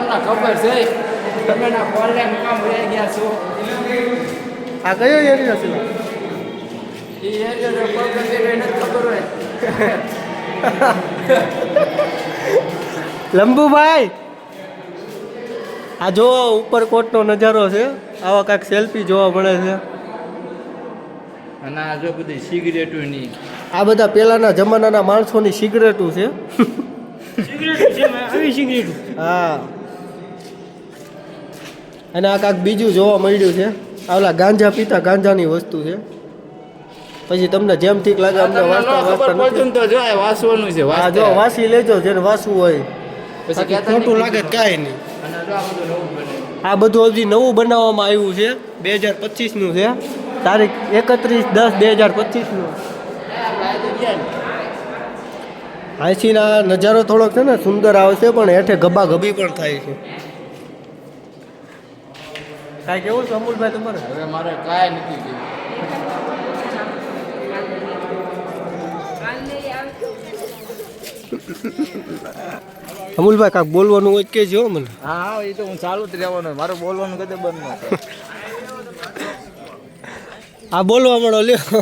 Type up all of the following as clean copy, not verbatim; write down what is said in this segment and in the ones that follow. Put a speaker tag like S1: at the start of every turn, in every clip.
S1: તમને ખબર છે તમે ના કોલે કામ રહી ગયા છો
S2: આ કયો એરિયો છે
S1: એ એરિયો કોલ કરી એને ખબર હોય
S2: લંબુભાઈ આ જો ઉપરકોટનો નજારો છે આવા કાંઈક સેલ્ફી જોવા મળે છે
S1: અને આ જો બધી સિગરેટો ની
S2: આ બધા પહેલાના જમાનાના માણસોની સિગરેટો છે હા અને આ કાંઈક બીજું જોવા મળ્યું છે આવલા ગાંજા પીતા ગાંજાની વસ્તુ છે પછી તમને જેમ ઠીક લાગે અમને વાંચતા
S1: નથી તો જો વાસવાનું છે
S2: હા જો વાસી લેજો જેને વાસવું હોય પછી ખોટું લાગે કાંઈ નહીં
S1: અને જો આ બધું નવું બને
S2: આ બધું હજી નવું બનાવવામાં આવ્યું છે 2025નું છે તારીખ 31/10/2025નું અહીંથીના નજારો થોડોક છે ને સુંદર આવશે પણ હેઠે ગબાગબી પણ થાય છે કાંઈ કેવું છે અમૂલભાઈ તમારે
S1: હવે મારે કાંઈ નથી કીધું
S2: અમૂલભાઈ કાંઈક બોલવાનું હોય કે જો મને
S1: હા હા એ તો હું ચાલુ જ રહેવાનું મારે બોલવાનું કદે બંધ ન થાય
S2: આ બોલવા મળો લ્યો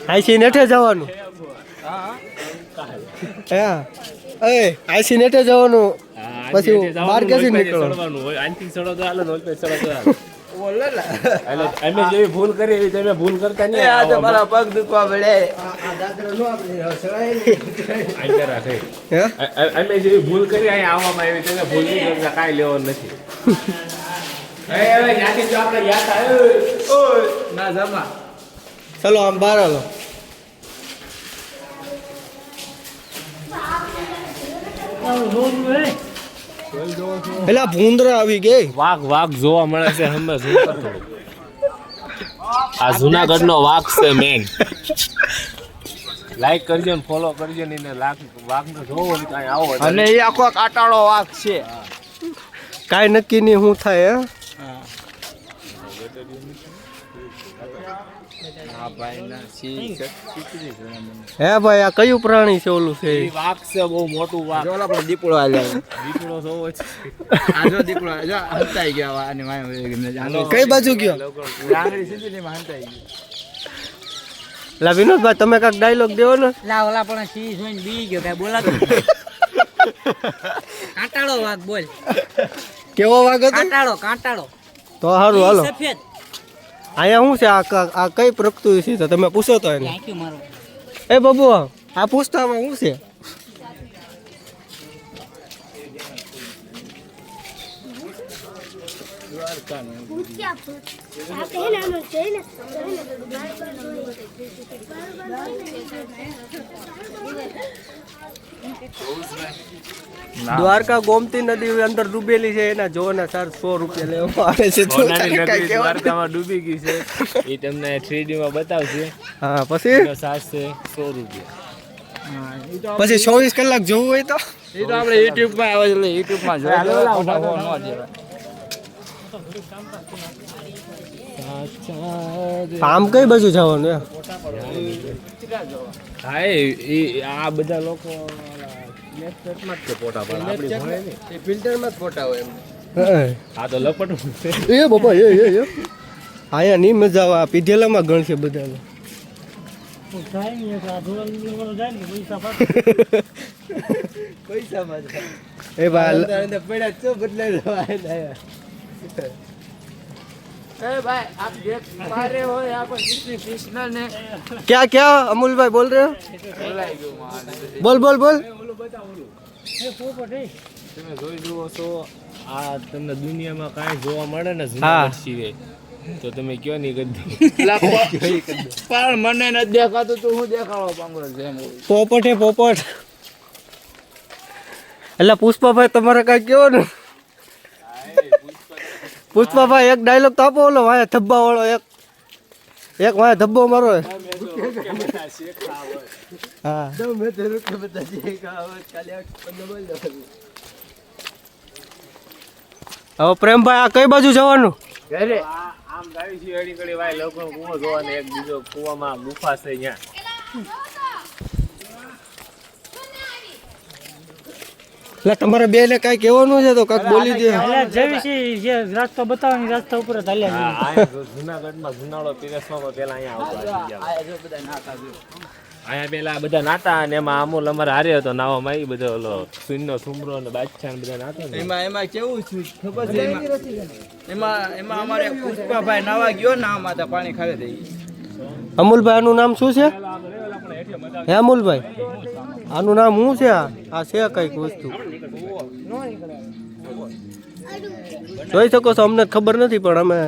S2: આઈસી નેઠે જવાનું હા એ આઈસી નેઠે જવાનું પછી બહાર ક્યાંથી નીકળવાનું
S3: હોય આંટી સડો તો હાલો નોલ પે સડો તો હાલો એટલે અમે જેવી ભૂલ કરી એવી તમે ભૂલ કરતા નહીં
S1: આ તો મારા પગ દુખવા પડે
S3: આંટી રાખે અમે જેવી ભૂલ કરી અહીં આવવામાં આવી તમે ભૂલ નહીં કરતા કાંઈ લેવાનું નથી હવે ત્યાંથી જો આપણે યાદ આવ્યો ઓય
S1: ના જમા
S2: ચલો આમ બહાર હાલો પેલા ભૂંદરા આવી ગઈ
S3: વાઘ જોવા મળે છે હમે શું કરવું આ જુનાગઢ નો વાઘ છે મેન લાઈક કરજો ને ફોલો કરજો ને એને વાઘ નો જોવો ને કાંઈ આવો
S1: અને એ આખો કાટાળો વાઘ છે
S2: કાંઈ નક્કી નહીં શું થાય હે ભાઈ આ કયું પ્રાણી છે ઓલું છે
S3: વાઘ છે બહુ મોટું વાઘ
S1: જો આપણે દીપડો આવ્યો
S3: દીપડો જોવો છે
S1: આ જો દીપડો જો હંતાઈ ગયા આની વાય
S2: કઈ બાજુ ગયો
S1: લાંગડી સીધી ની હંતાઈ ગઈ
S2: લા વિનોદભાઈ તમે કાંઈક ડાયલોગ દેવો ને
S4: લા ઓલા પણ સી જોઈને બી ગયો કાંઈ બોલાતું કાંટાળો વાઘ બોલ
S2: કેવો વાગ હતો
S4: કાંટાળો
S2: તો સારું હાલો
S4: સફેદ
S2: અહીંયા શું છે આ કઈ પ્રકૃતિ છે તો તમે પૂછો તો એને
S4: ક્યાંક્યું મારો
S2: એ બાબુ આ પૂછતામાં શું છે દ્વારકા ગોમતી નદી અંદર ડૂબેલી છે એના જોવાના 100 રૂપિયા લેવામાં આવે છે
S3: સોનાની નગરી દ્વારકામાં ડૂબી ગઈ છે એ તમને 3D માં બતાવશે
S2: હા પછી
S3: એનો સાસ છે 100 રૂપિયા
S2: પછી 24 કલાક જોવું હોય તો
S1: એ તો આપણે YouTube માં આવે એટલે YouTube માં જોઈ લો ન દેવાય
S2: આમ કઈ બાજુ જવાનું
S3: હા એ આ બધા લોકો લેપટોપમાં જ ફોટા પાડે આપણી ભણે નહીં
S1: એ ફિલ્ટરમાં જ ફોટા હોય એમ
S3: આ તો લપટું છે
S2: એ બાપા એ આયા નહીં મજા આવે આ પીધેલામાં ગણ છે બધાને
S1: પૈસામાં
S2: એ ભાઈ
S1: પડ્યા ચો બદલાઈ જવાય भाई आप देख पा रहे हो यहाँ पर कितनी कृष्ण ने
S2: क्या अमूल भाई बोल रहे हो बोल
S3: તમે જોઈ જુઓ છો આ તમને દુનિયામાં કાંઈ જોવા મળે ને જુનાગઢ સિવાય તો તમે કયો નહીં કરી
S1: પણ મને નથી દેખાતું તો હું દેખાડવા માંગુ છું
S2: પોપટ એટલે પુષ્પાભાઈ તમારે કાંઈ કેવો ને પુષ્પાભાઈ એક ડાયલોગ તો આપો ઓલો વાય ધબ્બા વાળો એક વાય ધબ્બો મારો હા હવે પ્રેમભાઈ આ કઈ બાજુ જવાનું
S3: આમ ગાડી છે એડી કડી વાય લોકો કુવો જોવા ને એક બીજો કુવામાં ગુફા છે ત્યાં
S2: એટલે તમારે બે ને કાંઈ કહેવાનું છે તો કાંઈક બોલી દે.
S4: જે રસ્તો બતાવવાની રસ્તા ઉપર જ હાલ્યા
S3: આ જુનાગઢમાં જુનાળો પીરસવામાં પેલા અહીંયા અહીંયા પેલા બધા નાતા અને એમાં અમૂલ અમારે હારે હતો નાવામાં એ બધો ઓલો સુઈનો સુમરો અને બાદશાહ બધા નાતા ને
S1: એમાં કેવું છું ખબર છે એમાં અમારે પુષ્પાભાઈ નાવા ગયો ને આમાં તો પાણી ખાલી થઈ ગયું.
S2: અમૂલભાઈ આનું નામ શું છે? હે અમૂલભાઈ આનું નામ શું છે? આ છે કઈક વસ્તુ જોઈ શકો છો, અમને ખબર નથી પણ અમે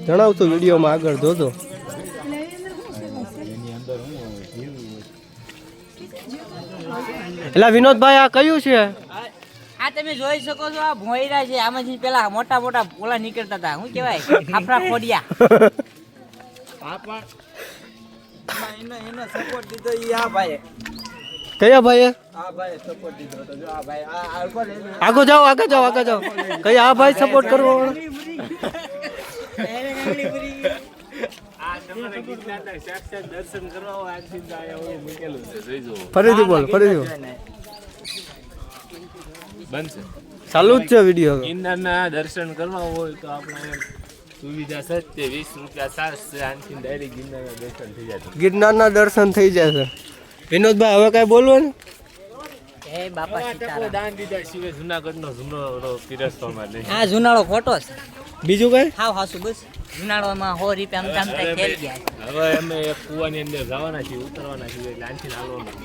S2: જણાવશું વિડીયોમાં આગળ જોજો. એટલે વિનોદભાઈ આ કયું છે?
S4: આ તમે જોઈ શકો છો આ ભોયરા છે આમાંથી પેલા મોટા મોટા ઓલા નીકળતા હતા શું કહેવાય ખાફરા ખોડિયા
S1: એને સપોર્ટ દીધો ઈ આ ભાઈ
S2: કયા ભાઈએ?
S1: આ ભાઈ સપોર્ટ દીધો હતો જો આ ભાઈ આ કોણ
S2: આગળ જાઓ આગળ જાઓ આગળ જાઓ. કયા આ ભાઈ સપોર્ટ કરવો?
S3: આ તમારે ગિરનારના સાક્ષાત દર્શન કરવા હોય આજથી જ આયા હોય મૂકેલું છે જોઈજો.
S2: ફરીથી બોલ ફરીથી બોલ.
S3: બનશે
S2: ચાલુ જ છે વિડીયો.
S3: ગિરનારના દર્શન કરવા હોય તો આપણે સુવિધા સસ્તે 20 રૂપિયા ચાર્જ છે. આનથી ડાયરેક્ટ ગિરનારના દર્શન થઈ જાય.
S2: ગિરનારના દર્શન થઈ જશે. વિનોદભાઈ હવે કાંઈ બોલવાનું?
S4: એ બાપા સીતારામ.
S3: દાન દીધા સિવાય જુનાગઢનો જૂનો પીરસવામાં નહીં.
S4: આ જુનાળો ખોટો છે
S2: બીજું કઈ?
S4: હાવ હાસુ બસ જુનાળોમાં 100 રૂપિયા આમ તેમ ખેલ ગયા
S3: હવે અમે એક કુવાની અંદર જવાના છીએ, ઉતરવાના છીએ એટલે આનથી હાલવાનું.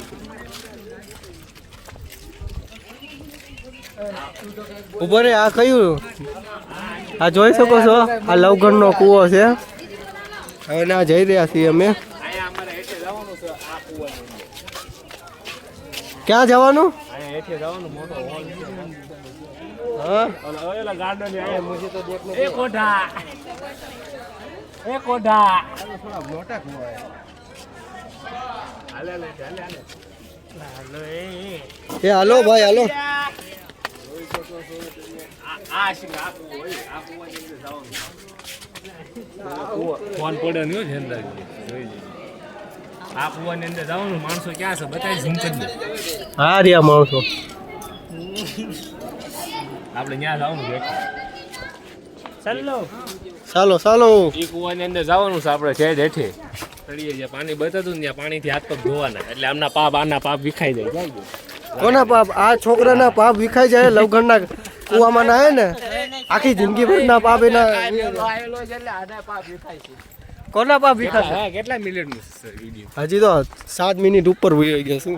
S2: ઉભો રે, આ કયું? આ જોઈ શકો છો આ લવગણનો કૂવો છે. હવે ના જઈ રહ્યા છીએ અમે.
S3: અહીંયા અમારે હેઠે જવાનું છે આ કુવાની અંદર.
S2: ક્યાં જવાનું?
S3: અહીંયા હેઠે જવાનું મોટો હોલ છે.
S2: હા
S3: ઓલા ગાર્ડન અહીંયા મુજે તો દેખ લો. એ કોઠા એ કોઠા થોડા મોટા કુવા હાલે હાલે હાલે હાલે હાલો
S2: એ હાલો ભાઈ હાલો.
S3: આ શિંગ આ કુવો હોય આ કુવાની અંદર જવાનું. ફોન પડે નહીં ધ્યાન રાખજો જોઈ લેજો. આ કુવાની અંદર જવાનું. માણસો ક્યાં છે બતાવી ઝૂમ કરી દે.
S2: હા રહ્યા માણસો.
S3: આપણે ત્યાં જવાનું છે. ચાલો
S2: ચાલો ચાલો.
S3: એ કુવાની અંદર જવાનું છે આપણે છે હેઠે તળીએ જે પાણી બતાતું ને ત્યાં પાણીથી હાથ પગ ધોવાના એટલે આમના પાપ આના પાપ વિખાઈ જાય. જાય ગયો.
S2: કોના પાપ? આ છોકરાના પાપ વિખાઈ જાય. લવગણના કૂવામાં ના હે ને આખી જિંદગી ભરના પાપ એના. કોના પાપ વિખાશે?
S3: હા કેટલા મિનિટનું છે વિડીયો?
S2: હજી તો 7 મિનિટ ઉપર વહી ગયા શું?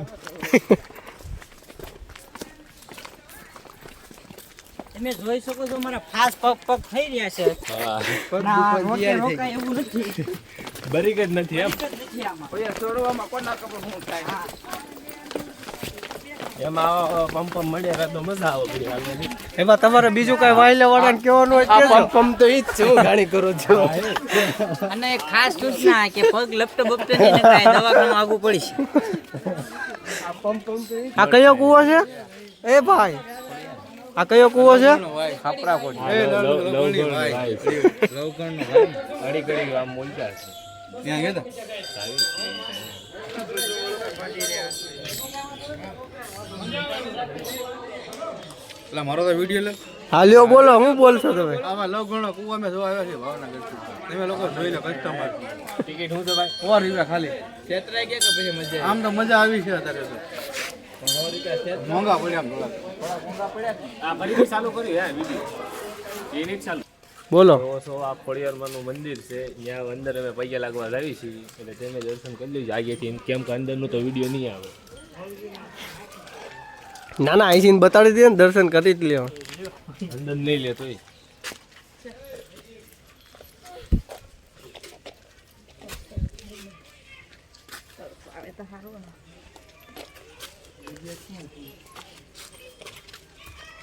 S4: તમે જોઈ શકો છો મારા ફાસ પગ પગ થઈ રહ્યા છે ના રોકે રોકાય એવું નથી
S3: બરી જ નથી એમ.
S4: નથી આમાં
S1: પછી છોડવામાં કોના ખબર શું થાય.
S3: એમાં પંપ મળ્યા તો મજા આવે બધી હાલવાની.
S2: એમાં તમારે બીજું કઈ વાયલા વાળાને કહેવાનું હોય કે
S1: પંપ તો ઈ જ છે હું ગાણી કરો છો.
S4: અને એક ખાસ સૂચના કે પગ લપટે બપટે નહીં નખાય દવાખાનું આગું પડીશ
S2: આ કયો કૂવો છે? એ ભાઈ આ કયો કૂવો છે?
S1: ખાપરા કોટ
S3: લવગણનો ભાઈ. ઘડી ઘડી આમ બોલતા છે.
S1: ત્યાં ગયા એટલે મારો તો વિડીયો લે
S2: હાલ્યો બોલો, હું બોલશો તમે?
S1: આમાં લવગણનો કુવો અમે જોવા આવ્યા છીએ ભાવનગર. તમે લોકો જોઈ લો કસ્ટમર
S3: ટિકિટ હું તો ભાઈ
S1: 100 રૂપિયા ખાલી. છેતરાઈ ગયા કે પછી મજા આમ તો મજા આવી છે અત્યારે તો. મોંઘા પડ્યા આમ થોડા.
S3: આ ફરીથી ચાલુ કરી હે વિડીયો એની જ ચાલુ.
S2: બોલો.
S3: તો આ ખોડિયારમાંનું મંદિર છે ત્યાં અંદર અમે પૈયા લાગવા લાવી છીએ એટલે તેને દર્શન કરી લેજો આગેથી. કેમ કે અંદરનું તો વિડીયો નહીં આવે.
S2: ના ના આઈસીને બતાડી દે ને, દર્શન કરી જ લ્યો.
S3: અંદર નહીં લેતો એ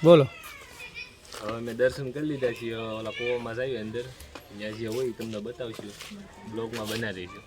S2: બોલો.
S3: હવે અમે દર્શન કરી લીધા છીએ. ઓલા કૂવામાં જઈએ અંદર ત્યાં જે હોય તમને બતાવશું બ્લોગમાં બનાવી દઈશું.